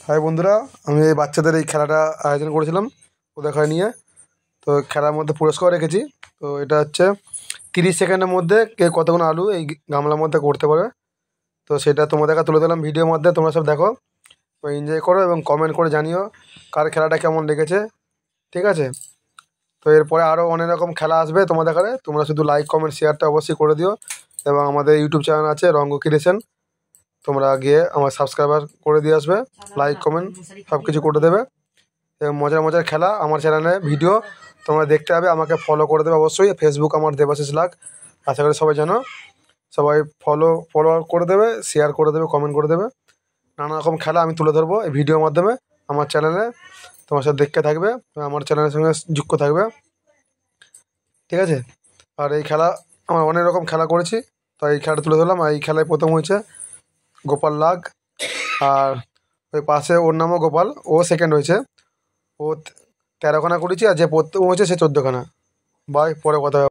High বন্ধুরা, আমি এই বাচ্চাদের এই খেলাটা আয়োজন করেছিলাম ওদের খেলা নিয়ে। তো খেলার মধ্যে পুরস্কার রেখেছি। তো এটা হচ্ছে 30 সেকেন্ডের মধ্যে কে কতগুলো আলু এই গামলার মধ্যে করতে পারে। তো সেটা তোমাদেরকে তুলে দিলাম ভিডিওর মধ্যে, তোমরা সব দেখো, তো এনজয় করো এবং কমেন্ট করে জানিও কার খেলাটা কেমন লেগেছে। ঠিক আছে? তো এরপরে আরও অনেক রকম খেলা আসবে তোমাদের কাছে, তোমরা শুধু লাইক কমেন্ট শেয়ারটা অবশ্যই করে দিও। এবং আমাদের ইউটিউব চ্যানেল আছে রঙ্গ ক্রিয়েশন, তোমরা গিয়ে আমার সাবস্ক্রাইবার করে দিয়ে আসবে, লাইক কমেন্ট সব কিছু করে দেবে। এবং মজার মজার খেলা আমার চ্যানেলে ভিডিও তোমরা দেখতে হবে, আমাকে ফলো করে দেবে অবশ্যই। ফেসবুক আমার দেবাশিস লাগ, আশা করি সবাই জানো। সবাই ফলো করে দেবে, শেয়ার করে দেবে, কমেন্ট করে দেবে। নানা রকম খেলা আমি তুলে ধরবো এই ভিডিওর মাধ্যমে আমার চ্যানেলে, তোমার সাথে দেখতে থাকবে, আমার চ্যানেলের সঙ্গে যুক্ত থাকবে। ঠিক আছে? আর এই খেলা আমার অনেক রকম খেলা করেছি, তো এই খেলাটা তুলে ধরলাম। আর এই খেলায় প্রথম হয়েছে গোপাল লাগ, আর ওই পাশে ওর নামও গোপাল, ও সেকেন্ড হয়েছে। ও 13খানা করেছি, আর যে প্রথম হয়েছে সে 14খানা। বাই, পরে কথা হবে।